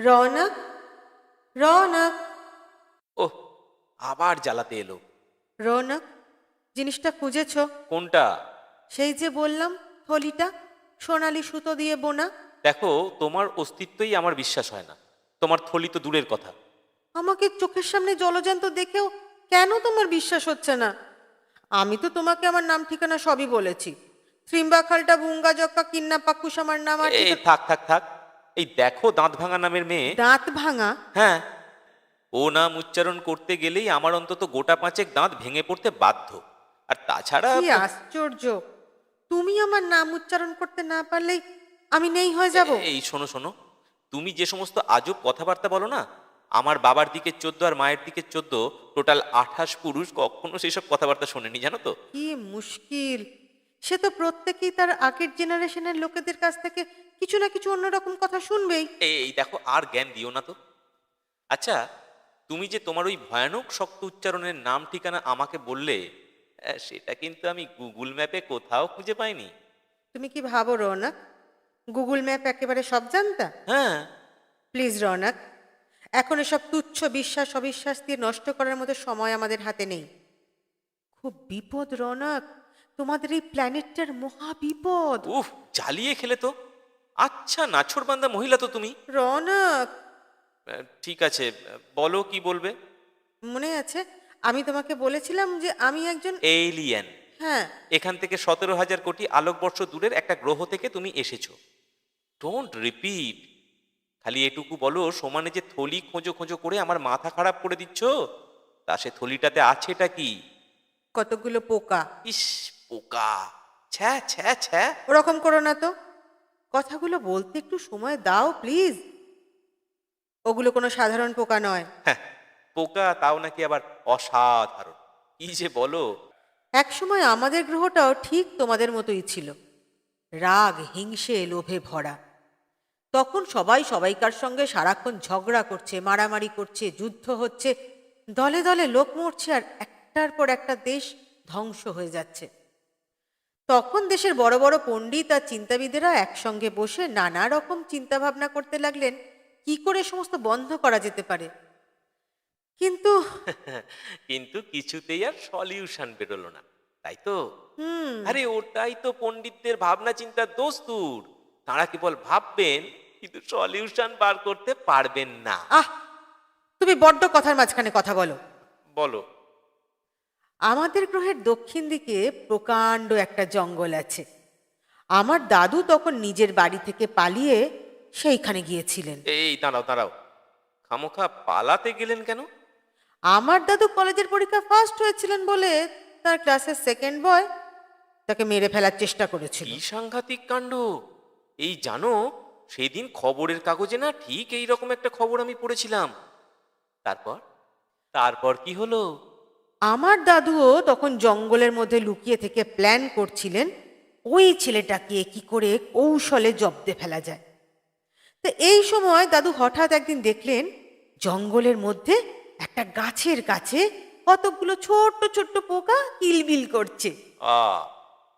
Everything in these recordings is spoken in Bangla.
রৌনক, রৌনক, ওহ, আবার জ্বালাতে এলো। রৌনক, জিনিসটা খুঁজেছ? কোনটা? সেই যে বললাম, থলিটা, সোনালি সুতো দিয়ে বোনা। দেখো, তোমার অস্তিত্বই আমার বিশ্বাস হয় না। তোমার থলি তো দূরের কথা। আমাকে চোখের সামনে জলজ্যান্ত দেখেও কেন তোমার বিশ্বাস হচ্ছে না? আমি তো তোমাকে আমার নাম ঠিকানা সবই বলেছি। ত্রিম্বা খালটা বুঙ্গা জক্কা কিন্না পাকুস আমার নাম আর এই ঠিকানা। থাক থাক থাক। এই দেখো, দাঁত ভাঙা নামের মেয়ে। দাঁত ভাঙা? হ্যাঁ, ও নাম উচ্চারণ করতে গেলেই আমার অন্তত গোটা পাঁচেক দাঁত ভেঙে পড়তে বাধ্য। আর তাছাড়া কি আশ্চর্য! তুমি আমার নাম উচ্চারণ করতে না পারলেই আমি নেই হয়ে যাব। এই শোনো শোনো, তুমি যে সমস্ত আজব কথাবার্তা বলো না, আমার বাবার দিকে 14 আর মায়ের দিকে 14, টোটাল 28 পুরুষ কখনো সেসব কথাবার্তা শোনেনি, জানো তো। কি মুশকিল! সে তো প্রত্যেকেই তার আগের জেনারেশনের লোকেদের কাছ থেকে কিছু না কিছু অন্যরকম কথা শুনবেই। এই দেখো, আর জ্ঞান দিও না তো। আচ্ছা, তুমি যে তোমার ওই ভয়ানক শক্ত উচ্চারণের নাম ঠিকানা আমাকে বললে, সেটা কিন্তু আমি গুগল ম্যাপে কোথাও খুঁজে পাইনি। তুমি কি ভাবো রৌনক, গুগল ম্যাপ একেবারে সব জানতা? হ্যাঁ। প্লিজ রৌনক, এখন এসব তুচ্ছ বিশ্বাস অবিশ্বাস দিয়ে নষ্ট করার মতো সময় আমাদের হাতে নেই। খুব বিপদ রৌনক, তোমাদের এই প্ল্যানেটটার মহা বিপদ। উফ, জ্বালিয়ে খেলে তো। আচ্ছা, নাছোড়বান্দা মহিলা তো তুমি। রৌনক, ঠিক আছে, বলো কি বলবে। মনে আছে আমি তোমাকে বলেছিলাম যে আমি একজন। এলিয়েন। হ্যাঁ। এখান থেকে 17,000 কোটি আলোকবর্ষ দূরের একটা গ্রহ থেকে তুমি এসেছো। Don't repeat. খালি এটুকু বলো, সমানে যে থলি খোঁজো খোঁজো করে আমার মাথা খারাপ করে দিচ্ছ, তা সে থলিটাতে আছেটা কি? কতগুলো পোকা। ইস, পোকা! ছ্যা ছ্যা ছ্যা। ওরকম করো না তো, কথাগুলো বলতে একটু সময় দাও প্লিজ। ওগুলো কোনো সাধারণ পোকা নয়। হ্যাঁ, পোকা, তাও নাকি আবার অসাধারণ! কি যে বলো। একসময় আমাদের গ্রহটাও ঠিক তোমাদের মতোই ছিল, রাগ হিংসে লোভে ভরা। তখন সবাই সবাইকার সঙ্গে সারাক্ষণ ঝগড়া করছে, মারামারি করছে, যুদ্ধ হচ্ছে, দলে দলে লোক মরছে, আর একটার পর একটা দেশ ধ্বংস হয়ে যাচ্ছে। তখন দেশের বড় বড় পণ্ডিত আর চিন্তাবিদেরা একসঙ্গে বসে নানা রকম চিন্তা ভাবনা করতে লাগলেন কি করে সমস্ত বন্ধ করা যেতে পারে। কিন্তু কিন্তু কিছুতেই আর সলিউশন বেরোলো না, তাই তো? হুম। আরে, ওটাই তো পণ্ডিতদের ভাবনা চিন্তার দোস্তুর। তাঁরা কেবল ভাববেন, কিন্তু সলিউশন বার করতে পারবেন না। আহ, তুমি বড্ড কথার মাঝখানে কথা বলো। বলো। আমাদের গ্রহের দক্ষিণ দিকে প্রকাণ্ড একটা জঙ্গল আছে। আমার দাদু তখন নিজের বাড়ি থেকে পালিয়ে সেইখানে গিয়েছিলেন। এই দাঁড়াও দাঁড়াও, খামোখা পালাতে গেলেন কেন? আমার দাদু কলেজের পরীক্ষা ফার্স্ট হয়েছিলেন বলে তার ক্লাসের সেকেন্ড বয় তাকে মেরে ফেলার চেষ্টা করেছিল। কি সাংঘাতিক কাণ্ড! এই জানো, সেদিন খবরের কাগজে না ঠিক এই রকম একটা খবর আমি পড়েছিলাম। তারপর? তারপর কি হলো? আমার দাদুও তখন জঙ্গলের মধ্যে লুকিয়ে থেকে প্ল্যান করছিলেন ওই ছেলেটাকে কি করে কৌশলে জব্দে ফেলা যায়। তো এই সময় দাদু হঠাৎ একদিন দেখলেন জঙ্গলের মধ্যে একটা গাছের কাছে কতগুলো ছোট্ট ছোট্ট পোকা কিলবিল করছে। আ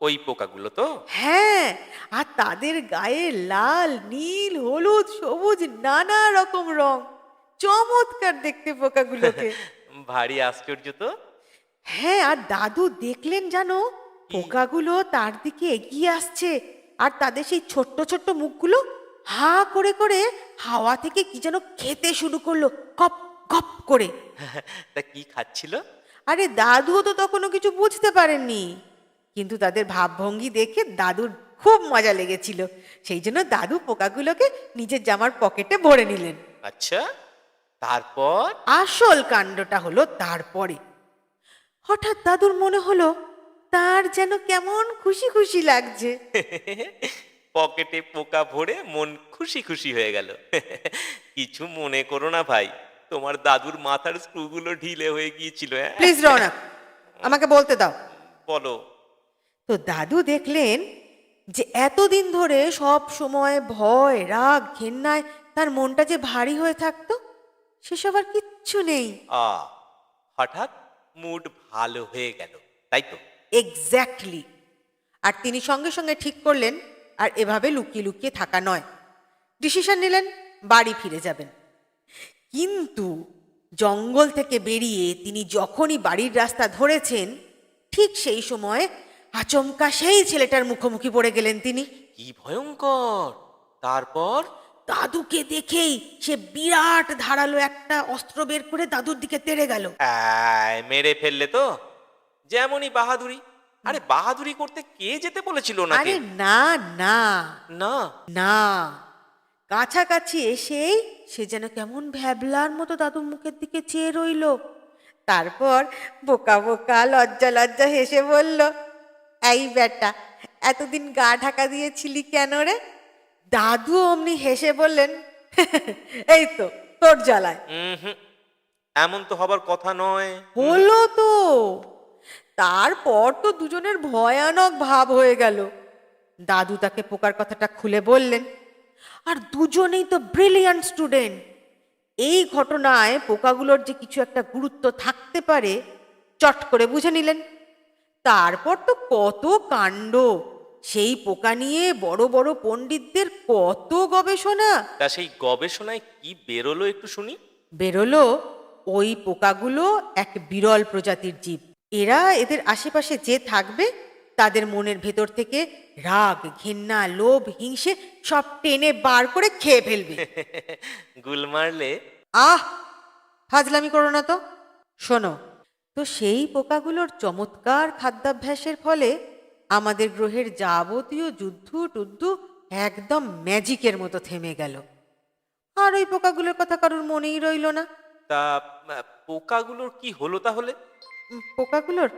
ওই পোকাগুলো তো? হ্যাঁ, আর তাদের গায়ে লাল নীল হলুদ সবুজ নানা রকম রং। চমৎকার দেখতে পোকাগুলোকে। ভারী আশ্চর্য তো। হ্যাঁ, আর দাদু দেখলেন জানো, কি? পোকাগুলো তার দিকে এগিয়ে আসছে, আর তাদের সেই ছোট্ট ছোট্ট মুখগুলো হা করে করে হাওয়া থেকে কি যেন খেতে শুরু করলো, কপ কপ করে। তা কি খাচ্ছিল? আরে দাদুও তো তখনও কিছু বুঝতে পারেননি, কিন্তু তাদের ভাবভঙ্গি দেখে দাদুর খুব মজা লেগেছিল। সেই জন্য দাদু পোকাগুলোকে নিজের জামার পকেটে ভরে নিলেন। আচ্ছা, তারপর? আসল কাণ্ডটা হলো তারপরে। হঠাৎ দাদুর মনে হলো তার যেন কেমন খুশি খুশি লাগছে। পকেটে পোকা ভরে মন খুশি খুশি হয়ে গেল। কিছু মনে করো না ভাই, তোমার দাদুর মাথার স্ক্রুগুলো ঢিলে হয়ে গিয়েছিল। প্লিজ রৌনক, আমাকে বলতে দাও। বলো। তো দাদু দেখলেন যে এতদিন ধরে সব সময় ভয় রাগ ঘেন্নায় তার মনটা যে ভারী হয়ে থাকতো, সেসব আর কিচ্ছু নেই। আ হঠাৎ মুড ভালো হয়ে গেল, তাই তো? এক্স্যাক্টলি। আর তিনি সঙ্গে সঙ্গে ঠিক করলেন আর এভাবে লুকিয়ে লুকিয়ে থাকা নয়। ডিসিশন নিলেন বাড়ি ফিরে যাবেন। কিন্তু জঙ্গল থেকে বেরিয়ে তিনি যখনই বাড়ির রাস্তা ধরেছেন, ঠিক সেই সময় আচমকা সেই ছেলেটার মুখোমুখি পড়ে গেলেন তিনি। কি ভয়ঙ্কর! তারপর? দাদুকে দেখেই সে বিরাট ধারালো একটা অস্ত্র বের করে দাদুর দিকে তেড়ে গেল। মেরে ফেললে তো? যেমনই বাহাদুরি। আরে বাহাদুরি করতে কে যেতে বলেছিল ওনাকে? আরে না না না। না, কাছাকাছি এসেই সে যেন কেমন ভ্যাবলার মতো দাদুর মুখের দিকে চেয়ে রইল। তারপর বোকা বোকা লজ্জা লজ্জা হেসে বলল, এই বেটা, এতদিন গা ঢাকা দিয়েছিলি কেন রে? দাদু অমনি হেসে বললেন, এই তো তোর জ্বালায়। হুম, এমন তো হবার কথা নয়। হলো তো। তারপর তো দুজনের ভয়ানক ভাব হয়ে গেল। দাদু তাকে পোকার কথাটা খুলে বললেন, আর দুজনেই তো ব্রিলিয়ান্ট স্টুডেন্ট। এই ঘটনায় পোকাগুলোর যে কিছু একটা গুরুত্ব থাকতে পারে চট করে বুঝে নিলেন। তারপর তো কত কাণ্ড, সেই পোকা নিয়ে বড় বড় পণ্ডিতদের কত গবেষণা। তা সেই গবেষণায় কি বেরোলো একটু শুনি। বেরোলো ওই পোকাগুলো এক বিরল প্রজাতির জীব। এরা এদের আশেপাশে যে থাকবে তাদের মনের ভেতর থেকে রাগ, ঘেন্না, লোভ, হিংসে সব টেনে বার করে খেয়ে ফেলবে। গুল মারলে? আহ, ফাজলামি করো না তো। শোনো, তো সেই পোকাগুলোর চমৎকার খাদ্যাভ্যাসের ফলে আমাদের গ্রহের যাবতীয় যুদ্ধ টুদ্ধ একদম ম্যাজিকের মতো থেমে গেল। আর ওই পোকাগুলোর কথা কারোর মনেই রইল না। তা পোকাগুলোর কি হলো তাহলে? পোকাগুলোর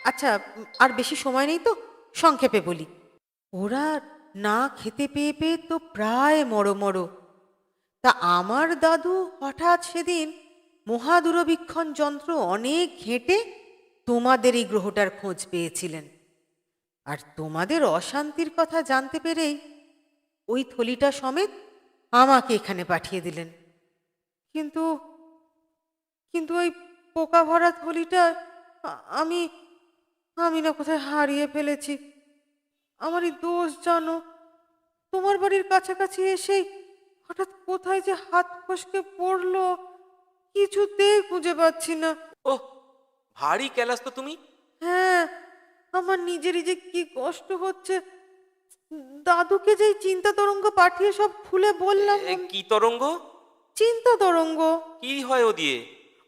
আচ্ছা, আর বেশি সময় নেই তো, সংক্ষেপে বলি। ওরা না খেতে পেয়ে পেয়ে তো প্রায় মরো। তা আমার দাদু হঠাৎ সেদিন মহাদূরবীক্ষণ যন্ত্র অনেক ঘেঁটে তোমাদের এই গ্রহটার খোঁজ পেয়েছিলেন। আর তোমাদের অশান্তির কথা জানতে পেরেই ওই থলিটা সমেত আমাকে এখানে পাঠিয়ে দিলেন। কিন্তু কিন্তু ওই পোকা ভরা থলিটা আমি আমি না কোথায় হারিয়ে ফেলেছি। আমারই দোষ জানো। তোমার বাড়ির কাছাকাছি এসেই হঠাৎ কোথায় যে হাত ফসকে পড়লো কিছুতেই খুঁজে পাচ্ছি না। ওহ, ভারী ক্যালাস তো তুমি। হ্যাঁ, আমার নিজেরই যে কি কষ্ট হচ্ছে। দাদুকে যেই চিন্তা তরঙ্গ পাঠিয়ে সব খুলে বললাম। কি তরঙ্গ? চিন্তা তরঙ্গ। কি হয় ও দিয়ে?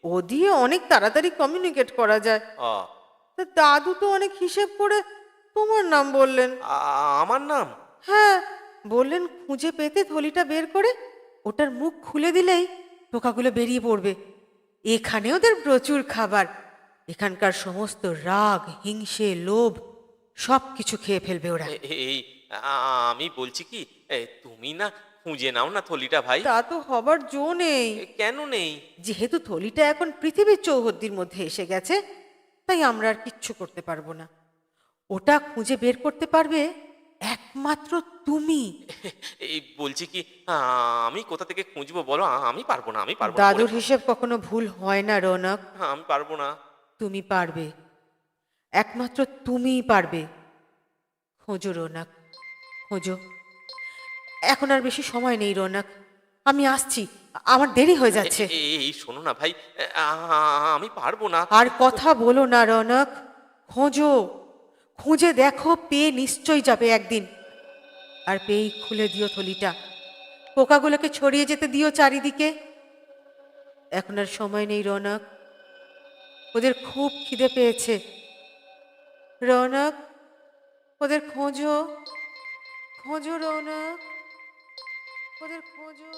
ও দিয়ে অনেক তাড়াতাড়ি কমিউনিকেট করা যায়। আ, তা দাদু তো অনেক হিসেব করে তোমার নাম বললেন। আমার নাম? হ্যাঁ, বললেন খুঁজে পেতে থলিটা বের করে ওটার মুখ খুলে দিলেই পোকাগুলো বেরিয়ে পড়বে। এখানে ওদের প্রচুর খাবার। এখানকার সমস্ত রাগ, হিংসে, লোভ সব কিছু খেয়ে ফেলবে ওরা। এই আমি বলছি কি, তুমি না খুঁজে নাও না থলিটা ভাই। তা তো হবার জো নেই। কেন নেই? যেহেতু থলিটা এখন পৃথিবীর চৌহদ্দির মধ্যে এসে গেছে, তাই আমরা আর কিচ্ছু করতে পারবো না। ওটা খুঁজে বের করতে পারবে একমাত্র তুমি। এই বলছি কি, আমি কোথা থেকে খুঁজবো বলো? আমি পারবো না, আমি পারবো না। দাদুর হিসেব কখনো ভুল হয় না রৌনক। আমি পারবো না। তুমি পারবে, একমাত্র তুমিই পারবে। খোঁজো রৌনক, খোঁজো। এখন আর বেশি সময় নেই রৌনক, আমি আসছি, আমার দেরি হয়ে যাচ্ছে। এই শোনো না ভাই, আমি পারবো না। আর কথা বলো না রৌনক, খোঁজো। খুঁজে দেখো, পেয়ে নিশ্চয়ই যাবে একদিন। আর পেয়েই খুলে দিও থলিটা, পোকাগুলোকে ছড়িয়ে যেতে দিও চারিদিকে। এখন আর সময় নেই রৌনক, ওদের খুব খিদে পেয়েছে। রৌনক, ওদের খোঁজো, খোঁজো রৌনক, ওদের খোঁজো।